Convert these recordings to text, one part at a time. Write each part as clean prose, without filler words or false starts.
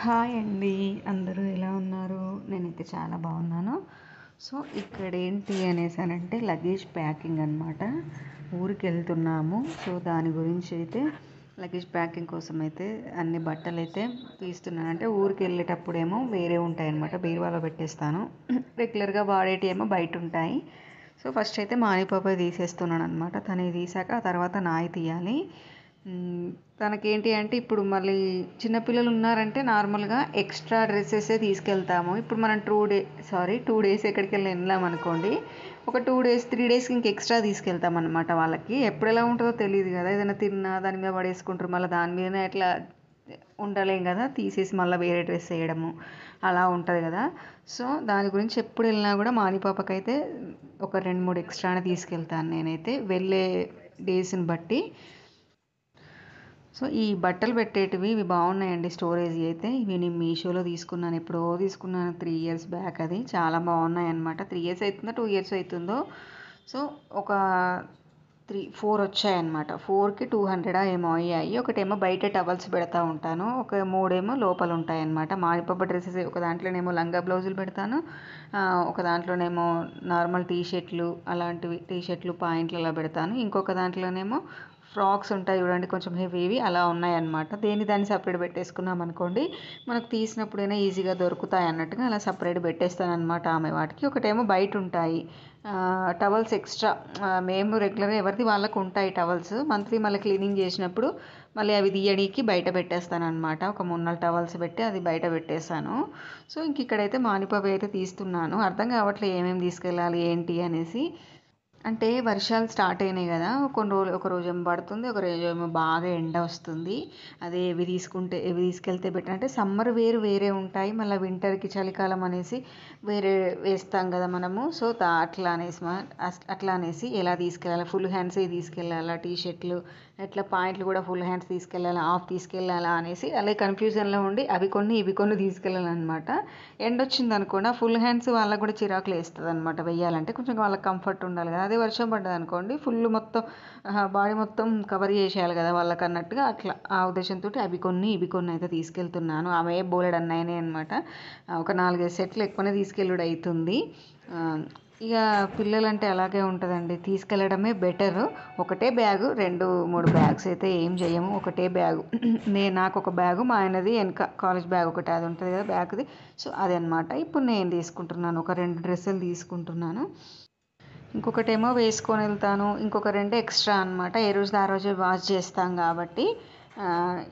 Hi అండి. అందరూ ఎలా ఉన్నారు? నేనైతే చాలా బాగున్నాను. సో ఇక్కడ ఏంటి అనేసానంటే లగేజ్ ప్యాకింగ్ అనమాట. ఊరికెళ్తున్నాము. సో దాని గురించి అయితే లగేజ్ ప్యాకింగ్ కోసం అయితే అన్ని బట్టలు అయితే తీస్తున్నాను. అంటే ఊరికి వెళ్ళేటప్పుడేమో వేరే ఉంటాయన్నమాట, బీరువాలో పెట్టేస్తాను. రెగ్యులర్గా వాడేటి ఏమో బయట ఉంటాయి. సో ఫస్ట్ అయితే మానిపాప తీసేస్తున్నాను అనమాట. తనవి తీసాక ఆ తర్వాత నాయి తీయాలి. తనకేంటి అంటే ఇప్పుడు మళ్ళీ చిన్నపిల్లలు ఉన్నారంటే నార్మల్గా ఎక్స్ట్రా డ్రెస్సెసే తీసుకెళ్తాము. ఇప్పుడు మనం 2 డేస్ ఎక్కడికి వెళ్ళామనుకోండి, ఒక 2 డేస్ 3 డేస్కి ఇంక ఎక్స్ట్రా తీసుకెళ్తాం అనమాట. వాళ్ళకి ఎప్పుడు ఎలా ఉంటుందో తెలియదు కదా, ఏదైనా తిన్నా దాని మీద పడేసుకుంటారు, మళ్ళీ దాని మీదనే ఎట్లా ఉండలేం కదా, తీసేసి మళ్ళీ వేరే డ్రెస్ వేయడము అలా ఉంటుంది కదా. సో దాని గురించి ఎప్పుడు వెళ్ళినా కూడా మానిపాపకైతే ఒక 2-3 ఎక్స్ట్రానే తీసుకెళ్తాను నేనైతే వెళ్ళే డేస్ని బట్టి. సో ఈ బట్టలు పెట్టేటివి ఇవి బాగున్నాయండి. స్టోరేజ్ అయితే ఇవి నేను మీషోలో తీసుకున్నాను. ఎప్పుడో తీసుకున్నాను, 3 years బ్యాక్. అది చాలా బాగున్నాయి అనమాట. 3 years అవుతుందో 2 years అవుతుందో. సో ఒక 4 వచ్చాయన్నమాట. 4కి 200 ఏమో అయ్యాయి. ఒకటేమో బయట టవల్స్ పెడతా ఉంటాను, ఒక 3 లోపల ఉంటాయన్నమాట. మానిపప్ప డ్రెస్సెస్ ఒక దాంట్లోనేమో లంగా బ్లౌజులు పెడతాను, ఒక దాంట్లోనేమో నార్మల్ టీషర్ట్లు అలాంటివి, టీషర్ట్లు పాయింట్లు అలా పెడతాను. ఇంకొక దాంట్లోనేమో ఫ్రాక్స్ ఉంటాయి చూడండి, కొంచెం హెవీవి అలా ఉన్నాయన్నమాట. దాన్ని సపరేట్ పెట్టేసుకున్నాం అనుకోండి, మనకు తీసినప్పుడైనా ఈజీగా దొరుకుతాయి అన్నట్టుగా అలా సపరేట్ పెట్టేస్తాను అనమాట. ఆమె వాటికి ఒకటేమో బయట ఉంటాయి టవల్స్ ఎక్స్ట్రా. మేము రెగ్యులర్గా ఎవరిది వాళ్ళకు ఉంటాయి టవల్స్. మంత్లీ మళ్ళీ క్లీనింగ్ చేసినప్పుడు మళ్ళీ అవి తీయడానికి బయట పెట్టేస్తాను అనమాట. ఒక 3-4 టవల్స్ పెట్టి అది బయట పెట్టేస్తాను. సో ఇంక ఇక్కడైతే మానిపవి అయితే తీస్తున్నాను. అర్థం కావట్లేదు ఏమేమి తీసుకెళ్ళాలి ఏంటి అనేసి. అంటే వర్షాలు స్టార్ట్ అయినాయి కదా, కొన్ని రోజులు ఒక రోజు ఏమో పడుతుంది, ఒక రోజు ఏమో బాగా ఎండ వస్తుంది. అదే ఎవి తీసుకెళ్తే బెటర్ అంటే సమ్మర్ వేరే ఉంటాయి, మళ్ళీ వింటర్కి చలికాలం అనేసి వేరే వేస్తాం కదా మనము. సో అట్లా అనేసి ఎలా తీసుకెళ్ళాలి, ఫుల్ హ్యాండ్స్ తీసుకెళ్ళాలా, టీషర్ట్లు ఎట్లా, పాయింట్లు కూడా ఫుల్ హ్యాండ్స్ తీసుకెళ్ళాలా, హాఫ్ తీసుకెళ్ళాలా అనేసి అలా కన్ఫ్యూజన్లో ఉండి అవి కొన్ని ఇవి కొన్ని తీసుకెళ్ళాలన్నమాట. ఎండ వచ్చింది అనుకోండి, ఫుల్ హ్యాండ్స్ వాళ్ళకు కూడా చిరాకులు వేస్తుంది అనమాట వెయ్యాలంటే, కొంచెం వాళ్ళకి కంఫర్ట్ ఉండాలి కదా. అదే వర్షం పడ్డది అనుకోండి, ఫుల్ మొత్తం బాడీ మొత్తం కవర్ చేసేయాలి కదా వాళ్ళకి అన్నట్టుగా, అట్లా ఆ ఉద్దేశంతో అవి కొన్ని ఇవి కొన్ని అయితే తీసుకెళ్తున్నాను. ఆమె బోలెడు అన్నాయనే అనమాట. ఒక 4-5 సెట్లు ఎక్కువనే తీసుకెళ్ళుడు అవుతుంది. ఇక పిల్లలంటే అలాగే ఉంటుందండి, తీసుకెళ్ళడమే బెటరు. ఒకటే బ్యాగు, 2-3 బ్యాగ్స్ అయితే ఏం చేయము, ఒకటే బ్యాగు. నాకు ఒక బ్యాగు, మా ఆయనది వెనక కాలేజ్ బ్యాగ్ ఒకటి అది ఉంటుంది కదా బ్యాగ్ది. సో అది అనమాట. ఇప్పుడు నేను తీసుకుంటున్నాను, ఒక 2 డ్రెస్సులు తీసుకుంటున్నాను. ఇంకొకటేమో వేసుకొని వెళ్తాను, ఇంకొక 2 ఎక్స్ట్రా అనమాట. ఏ రోజు ఆ రోజు వాష్ చేస్తాం కాబట్టి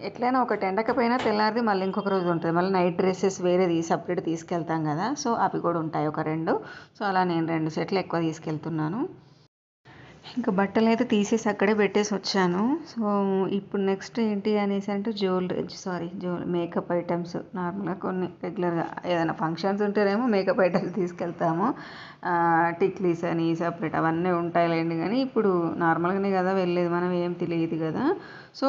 ఎట్లయినా ఒకటి ఎండకపోయినా తెల్లారిది మళ్ళీ ఇంకొక రోజు ఉంటుంది. మళ్ళీ నైట్ డ్రెస్సెస్ వేరే సపరేట్ తీసుకెళ్తాం కదా, సో అవి కూడా ఉంటాయి ఒక 2. సో అలా నేను 2 సెట్లు ఎక్కువ తీసుకెళ్తున్నాను. ఇంకా బట్టలు అయితే తీసేసి అక్కడే పెట్టేసి వచ్చాను. సో ఇప్పుడు నెక్స్ట్ ఏంటి అనేసి అంటే మేకప్ ఐటమ్స్. నార్మల్గా కొన్ని రెగ్యులర్గా ఏదైనా ఫంక్షన్స్ ఉంటేనేమో మేకప్ ఐటమ్స్ తీసుకెళ్తాము. టిక్లీస్ అని సపరేట్ అవన్నీ ఉంటాయిలేండి, కానీ ఇప్పుడు నార్మల్గానే కదా వెళ్ళేది, మనం ఏం తెలియదు కదా. సో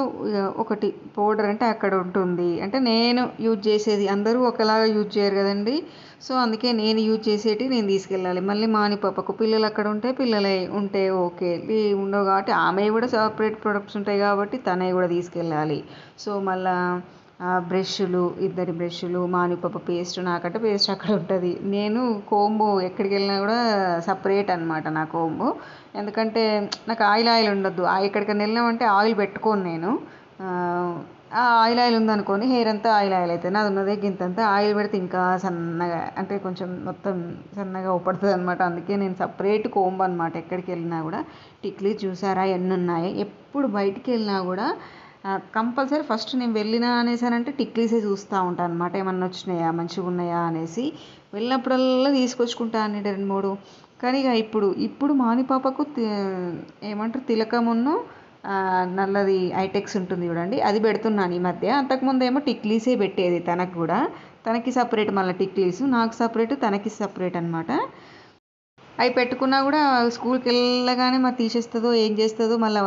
ఒకటి పౌడర్ అంటే అక్కడ ఉంటుంది, అంటే నేను యూజ్ చేసేది అందరూ ఒకలాగా యూజ్ చేయరు కదండి. సో అందుకే నేను యూజ్ చేసేటి నేను తీసుకెళ్ళాలి. మళ్ళీ మానిపాపకు పిల్లలు అక్కడ పిల్లలే ఉంటే ఓకే, ఉండవు కాబట్టి ఆమె కూడా సపరేట్ ప్రొడక్ట్స్ ఉంటాయి కాబట్టి తనవి కూడా తీసుకెళ్ళాలి. సో మళ్ళీ ఇద్దరి బ్రష్లు, మానిపాప పేస్ట్, నాకంటే పేస్ట్ అక్కడ ఉంటుంది. నేను కోంబో ఎక్కడికి వెళ్ళినా కూడా సపరేట్ అనమాట నా కోంబో. ఎందుకంటే నాకు ఆయిల్ ఉండొద్దు. ఎక్కడికైనా వెళ్ళినామంటే ఆయిల్ పెట్టుకోను నేను. ఆయిల్ ఉందనుకోని హెయిర్ అంతా ఆయిల్ అవుతుంది. నాది ఉన్నదే గింతంతా ఆయిల్ పెడితే ఇంకా సన్నగా, అంటే కొంచెం మొత్తం సన్నగా ఊపడుతుంది అనమాట. అందుకే నేను సపరేట్ కోంబ్ అనమాట ఎక్కడికి వెళ్ళినా కూడా. టిక్లీ చూసారా ఎన్ని ఉన్నాయి. ఎప్పుడు బయటికి వెళ్ళినా కూడా కంపల్సరీ ఫస్ట్ నేను వెళ్ళినా అనేసానంటే టిక్లీసే చూస్తూ ఉంటాను అనమాట, ఏమన్నా వచ్చినాయా మంచిగా ఉన్నాయా అనేసి. వెళ్ళినప్పుడల్లా తీసుకొచ్చుకుంటాను 2-3. కానీ ఇక ఇప్పుడు మానిపాపకు ఏమంటారు తిలకమును నల్లది ఐటెక్స్ ఉంటుంది చూడండి, అది పెడుతున్నాను ఈ మధ్య. అంతకుముందు ఏమో టిక్లీసే పెట్టేది తనకు కూడా. తనకి సపరేట్ మళ్ళీ టిక్లీస్, నాకు సపరేట్, తనకి సపరేట్ అనమాట. అవి పెట్టుకున్నా కూడా స్కూల్కి వెళ్ళగానే మరి తీసేస్తుందో ఏం చేస్తుందో, మళ్ళీ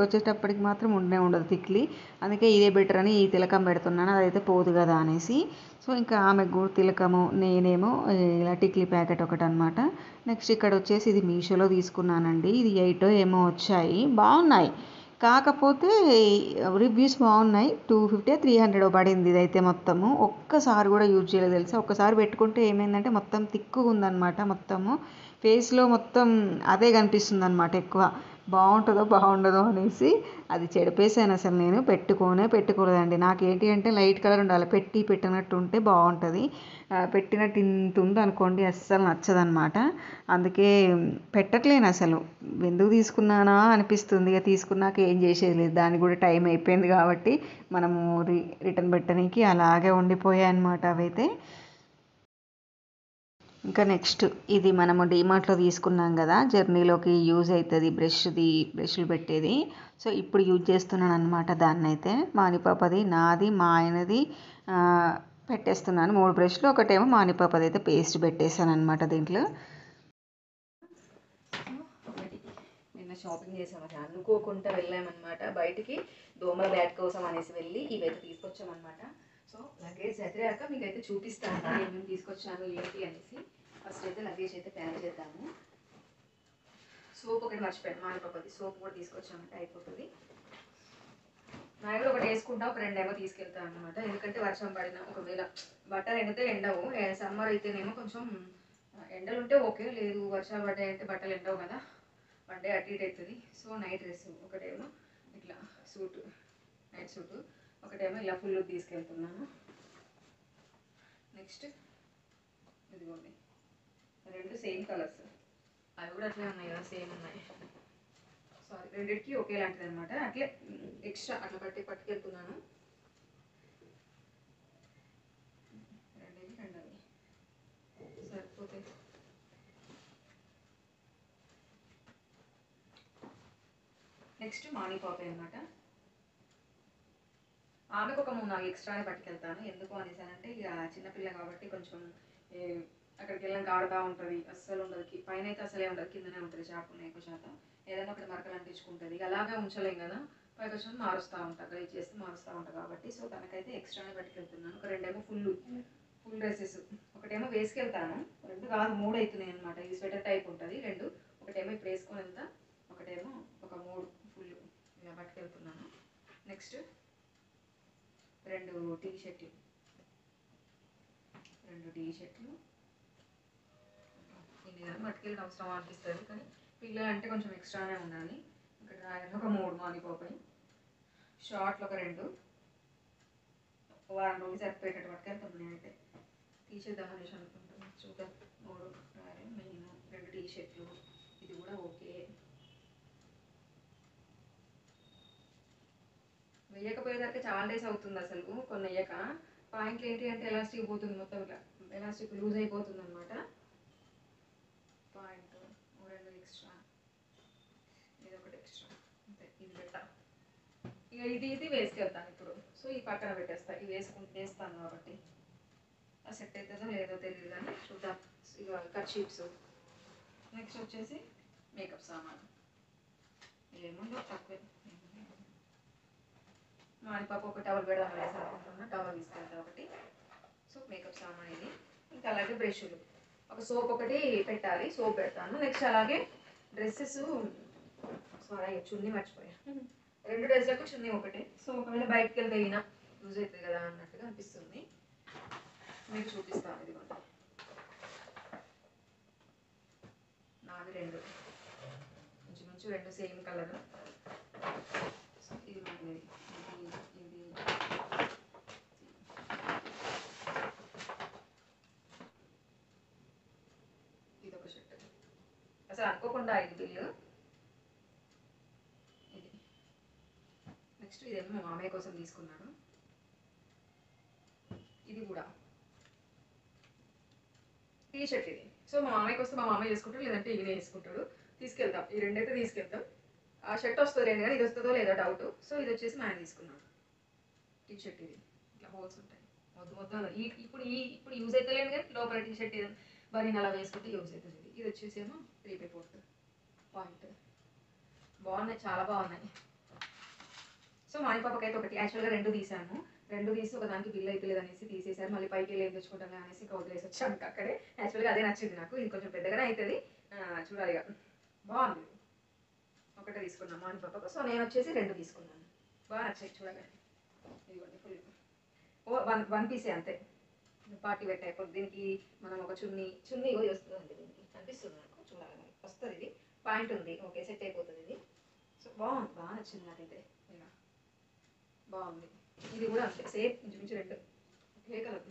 వచ్చేటప్పటికి మాత్రం ఉండదు తిక్లీ. అందుకే ఇదే బెటర్ అని ఈ తిలకం పెడుతున్నాను, అదైతే పోదు కదా అనేసి. సో ఇంకా ఆమెకు తిలకము, నేనేమో ఇలా టిక్లీ ప్యాకెట్ ఒకటి అనమాట. నెక్స్ట్ ఇక్కడ వచ్చేసి ఇది మీషోలో తీసుకున్నానండి. ఇది 8 ఏమో వచ్చాయి, బాగున్నాయి. కాకపోతే రివ్యూస్ బాగున్నాయి. 250 300 పడింది ఇదైతే. మొత్తము ఒక్కసారి కూడా యూజ్ చేయలేదు తెలుసా. ఒక్కసారి పెట్టుకుంటే ఏమైందంటే మొత్తం తిక్కుగా ఉందన్నమాట. మొత్తము ఫేస్లో మొత్తం అదే కనిపిస్తుంది అనమాట ఎక్కువ. బాగుంటుందో బాగుండదో అనేసి అది చెడిపేసాను. అసలు నేను పెట్టుకోలేదండి. నాకేంటి అంటే లైట్ కలర్ ఉండాలి, పెట్టినట్టు ఉంటే బాగుంటుంది. పెట్టినట్టు ఇంత ఉంది అనుకోండి అస్సలు నచ్చదనమాట. అందుకే పెట్టట్లేను అసలు. ఎందుకు తీసుకున్నానా అనిపిస్తుంది. ఇక తీసుకున్నాక ఏం చేసేది లేదు. దానికి కూడా టైం అయిపోయింది కాబట్టి మనము రిటర్న్ పెట్టడానికి అలాగే ఉండిపోయాయి అన్నమాట అవైతే. ఇంకా నెక్స్ట్ ఇది మనము డీమార్ట్లో తీసుకున్నాం కదా, జర్నీలోకి యూజ్ అవుతుంది బ్రష్లు పెట్టేది. సో ఇప్పుడు యూజ్ చేస్తున్నాను అనమాట దాన్ని అయితే. మానిపాపది, నాది, మా ఆయనది పెట్టేస్తున్నాను 3 బ్రష్లు. ఒకటేమో మానిపాపది అయితే పేస్ట్ పెట్టేశాను అనమాట దీంట్లో. నిన్న షాపింగ్ చేసామని అనుకోకుండా వెళ్ళామన్నమాట బయటికి, దోమల బ్యాట్ కోసం అనేసి వెళ్ళి ఇవైతే తీసుకొచ్చామన్నమాట. సో లగేజ్ చదివాక మీకైతే చూపిస్తాను ఏమేమి తీసుకొచ్చాను ఏంటి అనేసి. ఫస్ట్ అయితే లగేజ్ అయితే ప్యాక్ చేద్దాము. సోప్ ఒకటి మర్చిపోయాను, మానిపాపది సోప్ కూడా తీసుకొచ్చామంటే అయిపోతుంది. నా కూడా ఒకటి వేసుకుంటా, ఒక 2 ఏమో తీసుకెళ్తాను అనమాట. ఎందుకంటే వర్షం పడిన ఒకవేళ బట్టలు ఎండితే ఎండవు. సమ్మర్ అయితేనేమో కొంచెం ఎండలు ఉంటే ఓకే, లేదు వర్షాలు పడ్డాయంటే బట్టలు ఎండవు కదా, 1 డే అటు ఇటు అవుతుంది. సో నైట్ డ్రెస్ ఒకటేమో ఇట్లా నైట్ సూటు, ఒకటేమో ఇలా ఫుల్ తీసుకెళ్తున్నాను. నెక్స్ట్ ఇదిగోండి 2 సేమ్ కలర్స్, అవి కూడా అట్లే ఉన్నాయి కదా, సేమ్ ఉన్నాయి. సారీ, రెండింటికి ఒకేలాంటిది అనమాట. అట్లే ఎక్స్ట్రా అట్లా పట్టుకెళ్తున్నాను. రెండవి సరిపోతే. నెక్స్ట్ మానిపాపే అనమాట. ఆమెకు ఒక 3-4 ఎక్స్ట్రానే పట్టుకెళ్తాను. ఎందుకు అనేసానంటే ఇక చిన్నపిల్ల కాబట్టి కొంచెం అక్కడికి వెళ్ళాక ఆడుతూ ఉంటుంది, అస్సలు ఉండదు. పైన అయితే అసలే ఉండదు, కిందనే ఉంటుంది. చాకున్న ఎక్కువ శాతం ఏదైనా ఒకటి మరకలు అంటించుకుంటుంది. ఇక అలాగే ఉంచలేం కదా, పైకి వచ్చిన మారుస్తూ ఉంటా, గలీజ్ చేస్తే మారుస్తూ ఉంటా కాబట్టి. సో తనకైతే ఎక్స్ట్రానే పట్టుకెళ్తున్నాను. ఒక 2 ఏమో ఫుల్ డ్రెస్సెస్, ఒకటేమో వేసుకెళ్తాను. 2 కాదు 3 అవుతున్నాయి అనమాట. ఇది స్వెటర్ టైప్ ఉంటుంది 2. ఒకటేమో ఇప్పుడు వేసుకొని వెళ్తా, ఒకటేమో ఒక 3 ఫుల్ ఇలా పట్టుకెళ్తున్నాను. నెక్స్ట్ 2 టీ షర్ట్లు ఇన్ని కానీ పట్టుకెళ్ళిన అవసరం అనిపిస్తుంది, కానీ పిల్లలంటే కొంచెం ఎక్స్ట్రానే ఉండాలి. ఇక్కడ డ్రాయర్లు ఒక 3 మానిపోతాయి. షార్ట్లు ఒక 2, వారం రోజులు సరిపోయేటట్టు పట్టుకెళ్తాను నేనైతే. తీసేద్దామని అనేసి అనుకుంటున్నాను. చూద్దాం. 3 డ్రాయర్లు మెయిన్, 2 టీ షర్ట్లు, ఇది కూడా ఓకే. వేయకపోయేదానికి చాలా డేస్ అవుతుంది అసలు. కొన్ని వేయక పాయింట్లు ఏంటి అంటే ఎలాస్టిక్ పోతుంది మొత్తం, ఇట్లా ఎలాస్టిక్ లూజ్ అయిపోతుంది అనమాట. పాయింట్ 2 ఎక్స్ట్రా, ఇది ఒకటి ఎక్స్ట్రా, అంతే. ఇది పెట్టా ఇక ఇది వేసుకెళ్తాను ఇప్పుడు. సో ఈ పక్కన పెట్టేస్తా, ఇవి వేస్తాను కాబట్టి. ఆ సెట్ అవుతుందో లేదో తెలియదు కానీ చూద్దాం. ఇక కర్చీప్స్. నెక్స్ట్ వచ్చేసి మేకప్ సామాన్. ఏముందో తక్కువే. మానిపాప ఒక టవల్ పెడదాం వేసి అనుకుంటున్నా, టవల్ తీసుకెళ్తా ఒకటి. సో మేకప్ సామాన్ ఇది. ఇంకా అలాగే బ్రష్లు, ఒక సోప్ ఒకటి పెట్టాలి, సోప్ పెడతాను. నెక్స్ట్ అలాగే డ్రెస్సెస్, సారీ చున్నీ మర్చిపోయా. 2 డ్రెస్లకు చున్నీ ఒకటే. సో ఒకవేళ బయటకు వెళ్తే అయినా యూజ్ అవుతుంది కదా అన్నట్టుగా అనిపిస్తుంది. మీకు చూపిస్తాను. ఇదిగోండి నాది 2, ఇంచుమించు 2 సేమ్ కలర్. సో ఇది మనది, ఇది ఒక షర్ట్. అసలు అనుకోకుండా ఇది బిల్లు ఇది. నెక్స్ట్ ఇదేమో మా మామయ్య కోసం తీసుకున్నాను. ఇది కూడా టీ షర్ట్ ఇది. సో మా మామయ్యకి వస్తే మా మామయ్య చేసుకుంటాడు, లేదంటే ఈయన వేసుకుంటాడు. తీసుకెళ్తాం, ఈ 2 అయితే తీసుకెళ్తాం. ఆ షర్ట్ వస్తుంది 2 కానీ ఇది వస్తుందో లేదో డౌట్. సో ఇది వచ్చేసి మా ఆయన తీసుకున్నాడు టీ షర్ట్. ఇది ఇట్లా హోల్స్ ఉంటాయి, మొత్తం ఇప్పుడు యూజ్ అయితే లేదు కానీ లోపల టీ షర్ట్ బనీన్ అలా వేసుకుంటే యూజ్ అవుతుంది. ఇది వచ్చేసి ఏమో 3/4 పాయింట్. బాగున్నాయి, చాలా బాగున్నాయి. సో మానిపాపకి అయితే ఒకటి, యాక్చువల్గా 2 తీసాను. 2 తీసి ఒక దానికి బిల్ అయితే లేదనేసి తీసేసారు. మళ్ళీ పైకి వెళ్ళి ఏం తెచ్చుకుంటాను అనేసి ఇంకా వదిలేసి వచ్చాను అక్కడే. యాక్చువల్గా అదే నచ్చింది నాకు. ఇది కొంచెం పెద్దగానే అవుతుంది, చూడాలి. బాగుంది. ఒకటే తీసుకున్నాను మాని పాపకు. సో నేను వచ్చేసి 2 తీసుకున్నాను. బాగా నచ్చాయి చూడగానే. ఇదిగోండి ఫుల్ వన్ పీసే అంతే. Party wear type. దీనికి మనం ఒక చున్నీ కూడా వస్తుందండి. దీనికి అనిపిస్తుంది నాకు చూడాలని. వస్తుంది, ఇది పాయింట్ ఉంది. ఓకే, సెట్ అయిపోతుంది ఇది. సో బాగుంది, బాగా నచ్చింది నాకైతే. ఇలా బాగుంది. ఇది కూడా అంతే, సేమ్ ఇంచుమించు 2 ఒకే కలర్.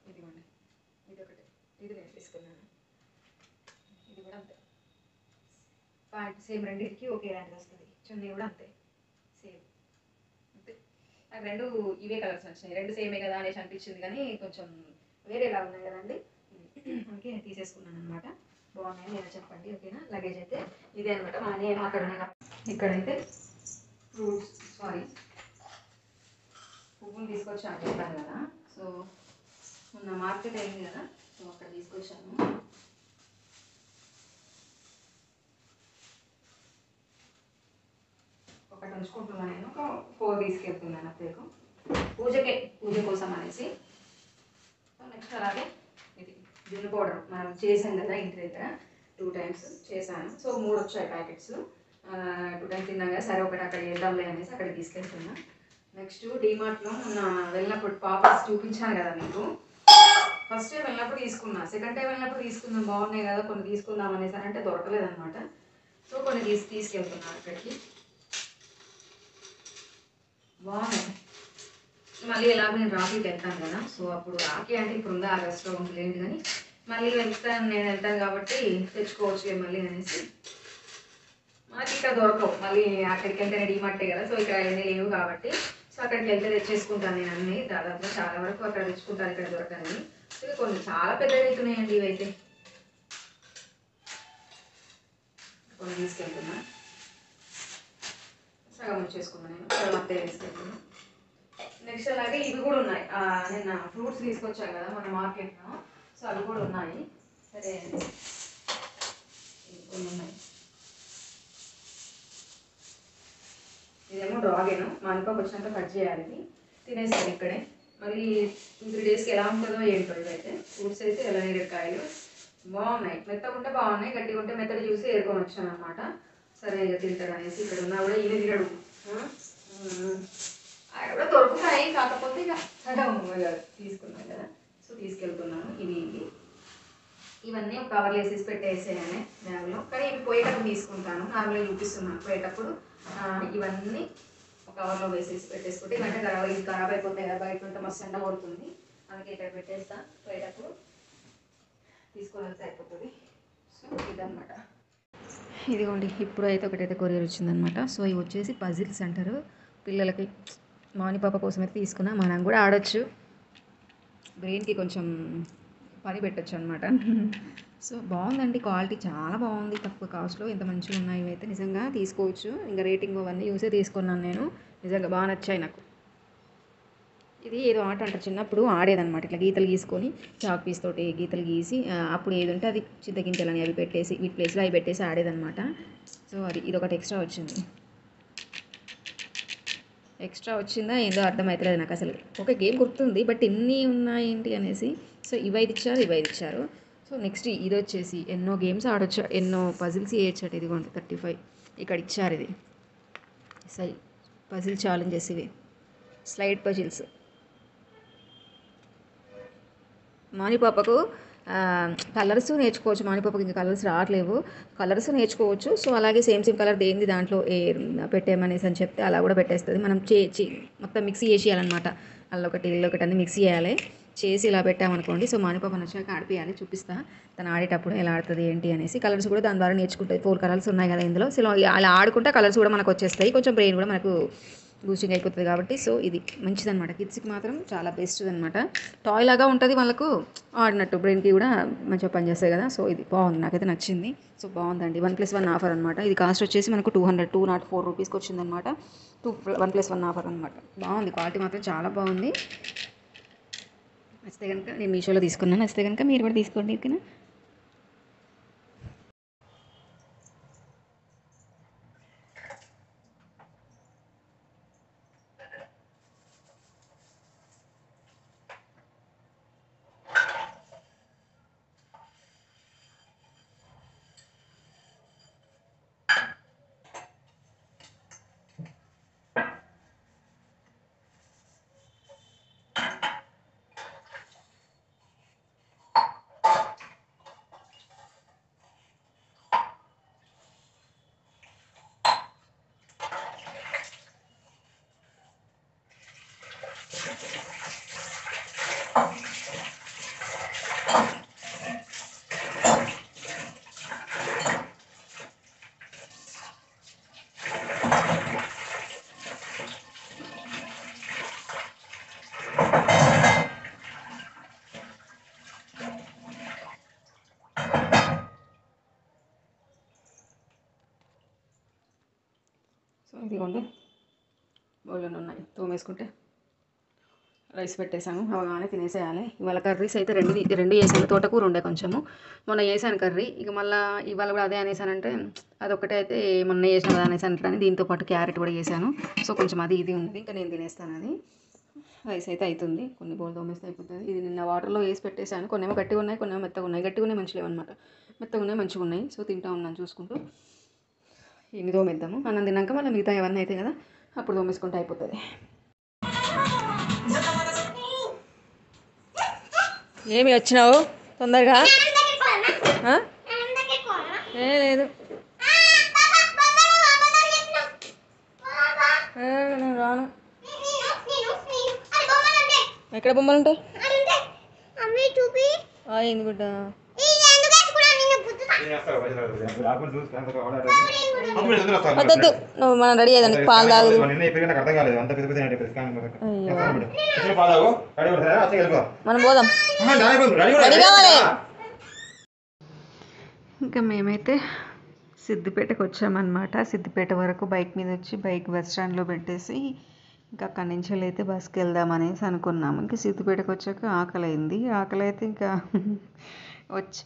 ఇదిగోండి, ఇది ఒకటి, ఇది నేను తీసుకున్నాను. ఇది కూడా అంతే, ప్యాంట్ సేమ్ రెండింటికి ఒకే లాంటిది వస్తుంది. చున్నీ కూడా అంతే సేమ్ అంతే. నాకు 2 ఇవే కలర్స్ నచ్చినాయి. 2 సేమే కదా అనేసి అనిపించింది, కానీ కొంచెం వేరేలా ఉన్నాయి కదండి, అందుకే నేను తీసేసుకున్నాను అనమాట. బాగున్నాయి లేదా చెప్పండి, ఓకేనా. లగేజ్ అయితే ఇదే అనమాట. నేను అక్కడ ఇక్కడైతే పువ్వులు తీసుకొచ్చాను చెప్పాను కదా. సో మొన్న మార్కెట్ అయింది కదా, సో అక్కడ తీసుకొచ్చాను. ఒకటి ఉంచుకుంటున్నాను నేను, ఒక 4 తీసుకెళ్తున్నాను అత్తయ్యకు పూజ కోసం అనేసి. నెక్స్ట్ అలాగే ఇది జున్ను పౌడర్ మనం చేసాం కదా ఇంటి దగ్గర, 2 times చేశాను. సో 3 వచ్చాయి ప్యాకెట్స్. 2 times తిన్నాం కదా, సరే ఒకటి అక్కడ చేద్దాంలే అనేసి అక్కడ తీసుకెళ్తున్నా. నెక్స్ట్ డీమార్ట్లో మొన్న వెళ్ళినప్పుడు పాపస్ చూపించాను కదా మీకు. ఫస్ట్ టైం వెళ్ళినప్పుడు తీసుకున్నా, సెకండ్ టైం వెళ్ళినప్పుడు తీసుకుందాం బాగున్నాయి కదా కొన్ని తీసుకుందాం అనేసి అంటే దొరకలేదనమాట. సో కొన్ని తీసుకెళ్తున్నాను అక్కడికి. బాగున్నాయి. మళ్ళీ ఎలాగో నేను రాఖీకి వెళ్తాను కదా, సో అప్పుడు రాఖీ అంటే ఇప్పుడు ఉందా ఆగస్ట్లో ఉంటుందేంటి, కానీ మళ్ళీ నేను వెళ్తాను కాబట్టి తెచ్చుకోవచ్చు మళ్ళీ అనేసి. మనకి ఇక్కడ దొరకవు, మళ్ళీ అక్కడికి వెళ్తేనే డీమార్టే కదా, సో ఇక్కడ అన్నీ లేవు కాబట్టి సో అక్కడికి వెళ్తే తెచ్చేసుకుంటాను నేను అన్నీ. దాదాపుగా చాలా వరకు అక్కడ తెచ్చుకుంటాను, ఇక్కడ దొరకని. సో కొన్ని చాలా పెద్దగా అవుతున్నాయండి ఇవైతే. కొన్ని తీసుకెళ్తున్నా, సగం వచ్చేసుకున్నాను నేను, సగం అత్తయ్య తీసుకెళ్తున్నా. నెక్స్ట్ అలాగే ఇవి కూడా ఉన్నాయి. నిన్న ఫ్రూట్స్ తీసుకొచ్చాను కదా మన మార్కెట్లో, సో అవి కూడా ఉన్నాయి. సరే కొన్ని ఉన్నాయి. ఇదేమో డ్రాగేను, మా అనుకోకి వచ్చినాక కట్ చేయాలి. ఇది తినేస్తారు ఇక్కడే. మళ్ళీ 2-3 డేస్కి ఎలా ఉంటుందో ఏంటో. ఇవైతే ఫ్రూట్స్ అయితే ఎలా కాయలు బాగున్నాయి. మెత్తగా ఉంటే బాగున్నాయి, గట్టిగా ఉంటే మెత్తగా చూసి ఏరుకొని వచ్చాను అనమాట. సరే ఇక తింటాడు అనేసి. ఇక్కడ ఉన్నా కూడా ఈయన తినడు, అక్కడ కూడా దొరుకుతాయి, కాకపోతే ఇక సగం తీసుకున్నాను కదా, సో తీసుకెళ్తున్నాను. ఇవన్నీ ఒక కవర్లు వేసేసి పెట్టేసేయాలి బ్యాగ్లో. కానీ ఇవి పోయేటప్పుడు తీసుకుంటాను, నార్మల్గా చూపిస్తున్నాను పోయేటప్పుడు. ఇవన్నీ ఒక కవర్లో వేసేసి పెట్టేసుకుంటే ఇవంటే ఖరాబ్ అయిపోతాయి కదా, బయట ఉంటే మస్తు ఎండ కొడుతుంది, అందుకే ఇక్కడ పెట్టేస్తాను. పోయేటప్పుడు తీసుకొని వెళ్తే అయిపోతుంది. సో ఇదన్నమాట. ఇదిగోండి, ఇప్పుడు అయితే ఒకటైతే కొరియర్ వచ్చిందనమాట. సో ఇవి వచ్చేసి పజిల్స్ అంటారు పిల్లలకి. మాని పాప కోసం అయితే తీసుకున్నా, మనం కూడా ఆడొచ్చు, బ్రెయిన్కి కొంచెం పని పెట్టచ్చు అనమాట. సో బాగుందండి, క్వాలిటీ చాలా బాగుంది, తక్కువ కాస్ట్లో ఎంత మంచిగా ఉన్నాయి. ఇవైతే నిజంగా తీసుకోవచ్చు. ఇంకా రేటింగ్ అవన్నీ చూసే తీసుకున్నాను నేను, నిజంగా బాగా నచ్చాయి నాకు. ఇది ఏదో ఆట అంటారు, చిన్నప్పుడు ఆడేదన్నమాట. ఇట్లా గీతలు గీసుకొని చాక్ పీస్ తోటి గీతలు గీసి అప్పుడు ఏది ఉంటే అది చింతగింజలని అవి పెట్టేసి వీటి ప్లేస్లో అవి పెట్టేసి ఆడేదన్నమాట. సో ఇది ఒకటి ఎక్స్ట్రా వచ్చింది. ఎక్స్ట్రా వచ్చిందా ఏందో అర్థమవుతలేదు నాకు అసలు. ఒక గేమ్ గుర్తుంది, బట్ ఎన్ని ఉన్నాయి ఏంటి అనేసి. సో ఇవి ఇచ్చారు. సో నెక్స్ట్ ఇది వచ్చేసి ఎన్నో గేమ్స్ ఆడొచ్చు, ఎన్నో పజిల్స్ వేయచ్చట. ఇదిగోండి 35 ఇక్కడ ఇచ్చారు. ఇది పజిల్ ఛాలెంజెస్, ఇవి స్లైడ్ పజిల్స్. మానిపాపకు కలర్స్ నేర్చుకోవచ్చు. మానిపాపకు ఇంకా కలర్స్ రావట్లేవు, కలర్స్ నేర్చుకోవచ్చు. సో అలాగే సేమ్ కలర్ దేంది దాంట్లో పెట్టేయమనేసి అని చెప్తే అలా కూడా పెట్టేస్తుంది. మనం మొత్తం మిక్సీ చేసేయాలన్నమాట. అల్లొకటి ఇల్లొకటి అన్ని మిక్సీ చేసి ఇలా పెట్టామనుకోండి. సో మానిపాప నచ్చాక ఆడిపియాలి, చూపిస్తా తను ఆడేటప్పుడు ఎలా ఆడుతుంది ఏంటి అనేసి. కలర్స్ కూడా దాని ద్వారా నేర్చుకుంటుంది. 4 కలర్స్ ఉన్నాయి కదా ఇందులో. సో అలా ఆడుకుంటే కలర్స్ కూడా మనకు వచ్చేస్తాయి, కొంచెం బ్రెయిన్ కూడా మనకు బూస్టింగ్ అయిపోతుంది కాబట్టి. సో ఇది మంచిదన్నమాట, కిడ్స్కి మాత్రం చాలా బెస్ట్ అనమాట. టాయ్ లాగా ఉంటుంది, వాళ్ళకు ఆడినట్టు బ్రెయిన్కి కూడా మంచిగా పనిచేస్తాయి కదా. సో ఇది బాగుంది, నాకైతే నచ్చింది. సో బాగుందండి. 1+1 ఆఫర్ అనమాట. ఇది కాస్ట్ వచ్చేసి మనకు 204 రూపీస్కి వచ్చిందనమాట. 1+1 ఆఫర్ అనమాట. బాగుంది, క్వాలిటీ మాత్రం చాలా బాగుంది. నచ్చితే కనుక నేను మీషోలో తీసుకున్నాను, నచ్చితే కనుక మీరు కూడా తీసుకోండి, ఓకేనా. సో ఇదిగోండి బౌల్లో ఉన్నాయి, తోమేసుకుంటే రైస్ పెట్టేసాను, అవగానే తినేసేయాలి. ఇవాళ కర్రీస్ అయితే రెండు వేసాను. తోటకూర ఉండే కొంచెము, మొన్న వేసాను కర్రీ, ఇక మళ్ళీ ఇవాళ కూడా అదే అనేసానంటే అదొక్కటే అయితే మొన్న వేసాను కదా అనేసాను అని దీంతో పాటు క్యారెట్ కూడా వేసాను. సో కొంచెం అది ఇది ఉంది, ఇంకా నేను తినేస్తాను. అది రైస్ అయితే అవుతుంది, కొన్ని బౌల్ తోమేస్తే అయిపోతుంది. ఇది నిన్న వాటర్లో వేసి పెట్టేశాను, కొన్నేమో గట్టిగా ఉన్నాయి, కొన్నేమో మెత్తగా ఉన్నాయి. గట్టిగా ఉన్నాయి మంచిగా లేవన్నమాట, మెత్తగా ఉన్నాయి మంచిగా ఉన్నాయి. సో తింటా ఉన్నాను చూసుకుంటూ. ఇన్ని తోమేద్దాము, అన్నం తిన్నాక మళ్ళీ మిగతా ఏమన్నా అవుతాయి కదా అప్పుడు తోమేసుకుంటే అయిపోతుంది. ఏమి వచ్చినావు తొందరగా? లేదు నేను రాను. ఎక్కడ బొమ్మలు ఉంటాయి? ఏంది బిడ్డ? వద్దు, నువ్వు మనం రెడీ అయ్యేదాన్ని పాలు తాగదు. మనం పోదాం, రెడీ కావాలి. ఇంకా మేమైతే సిద్దిపేటకు వచ్చామన్నమాట. సిద్దిపేట వరకు బైక్ మీద వచ్చి బైక్ బస్ స్టాండ్లో పెట్టేసి ఇంకా అక్కడి నుంచి అయితే బస్కి వెళ్దాం అనేసి అనుకున్నాము. ఇంకా సిద్దిపేటకు వచ్చాక ఆకలి అయింది. ఆకలి అయితే ఇంకా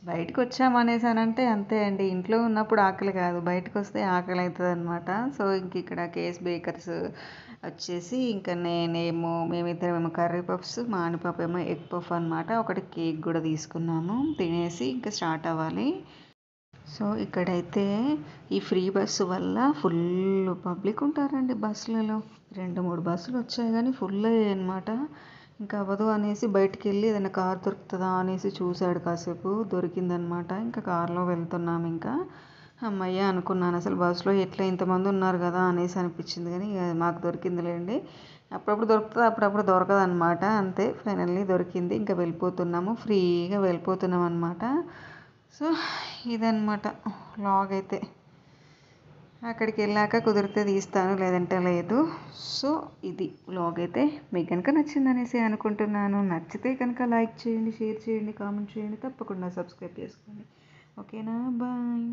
బయటకు వచ్చామనేసి అంటే అంతే అండి, ఇంట్లో ఉన్నప్పుడు ఆకలి కాదు, బయటకు వస్తే ఆకలి అవుతుంది అనమాట. సో ఇంక ఇక్కడ కేఎస్ బేకర్స్ వచ్చేసి ఇంకా మేమిద్దరేమో కర్రీ పఫ్స్, మా ఆనిపాప ఏమో ఎగ్ పఫ్ అనమాట. ఒకటి కేక్ కూడా తీసుకున్నాము, తినేసి ఇంకా స్టార్ట్ అవ్వాలి. సో ఇక్కడైతే ఈ ఫ్రీ బస్సు వల్ల ఫుల్ పబ్లిక్ ఉంటారండి బస్సులలో. 2-3 బస్సులు వచ్చాయి కానీ ఫుల్ అయ్యాయి అనమాట. ఇంకా అవ్వదు అనేసి బయటికి వెళ్ళి ఏదైనా కార్ దొరుకుతుందా అనేసి చూశాడు, కాసేపు దొరికిందనమాట. ఇంకా కార్లో వెళ్తున్నాము. ఇంకా అమ్మయ్య అనుకున్నాను, అసలు బస్సులో ఎట్లా ఇంతమంది ఉన్నారు కదా అనేసి అనిపించింది. కానీ మాకు దొరికిందిలేండి, అప్పుడప్పుడు దొరుకుతుంది అప్పుడప్పుడు దొరకదు అనమాట. అంతే, ఫైనల్లీ దొరికింది. ఇంకా వెళ్ళిపోతున్నాము, ఫ్రీగా వెళ్ళిపోతున్నాం అనమాట. సో ఇదన్నమాట వ్లాగ్ అయితే. అక్కడికి వెళ్ళాక కుదిరితే తీస్తాను, లేదంటే లేదు. సో ఇది వ్లాగ్ అయితే మీకు కనుక నచ్చిందనేసి అనుకుంటున్నాను. నచ్చితే కనుక లైక్ చేయండి, షేర్ చేయండి, కామెంట్ చేయండి, తప్పకుండా సబ్స్క్రైబ్ చేసుకోండి. ఓకేనా, బాయ్.